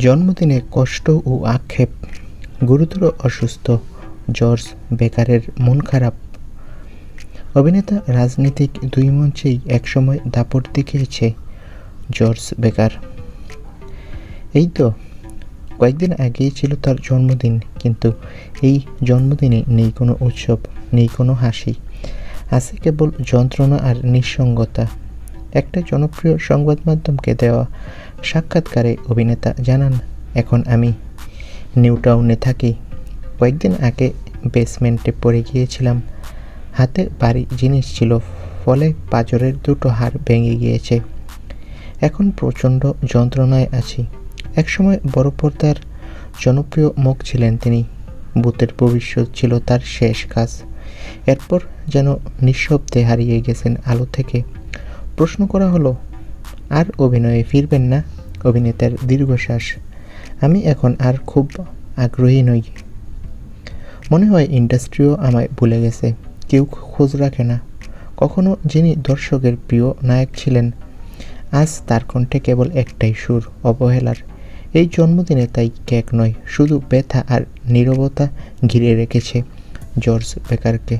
জন্মদিনে কষ্ট ও আক্ষেপ। গুরুতর অসুস্থ জর্জ বেকারের মন খারাপ। অভিনেতা রাজনীতিক দুই মঞ্চেই একসময় দাপট দেখিয়েছে জর্জ বেকার। এই তো কয়েকদিন আগেই ছিল তার জন্মদিন, কিন্তু এই জন্মদিনে নেই কোনো উৎসব, নেই কোনো হাসি, আছে কেবল যন্ত্রণা আর নিঃসঙ্গতা। একটা জনপ্রিয় সংবাদ মাধ্যমকে দেওয়া সাক্ষাৎকারে অভিনেতা জানান, এখন আমি নিউ টাউনে থাকি। কয়েকদিন আগে বেসমেন্টে পড়ে গিয়েছিলাম। হাতে ভারী জিনিস ছিল, ফলে পাঁজরের দুটো হাড় ভেঙে গিয়েছে। এখন প্রচণ্ড যন্ত্রণায় আছি। একসময় বড় পর্দার জনপ্রিয় মুখ ছিলেন তিনি। ভূতের ভবিষ্যৎ ছিল তার শেষ কাজ। এরপর যেন নিঃশব্দে হারিয়ে গেছেন আলো থেকে। প্রশ্ন করা হলো, আর অভিনয়ে ফিরবেন না? অভিনেতার দীর্ঘশ্বাস, আমি এখন আর খুব আগ্রহী নই। মনে হয় ইন্ডাস্ট্রিও আমায় ভুলে গেছে, কেউ খোঁজ রাখে না। কখনো যিনি দর্শকের প্রিয় নায়ক ছিলেন, আজ তার কণ্ঠে কেবল একটাই সুর, অবহেলার। এই জন্মদিনে তাই কেক নয়, শুধু ব্যথা আর নীরবতা ঘিরে রেখেছে জর্জ বেকারকে।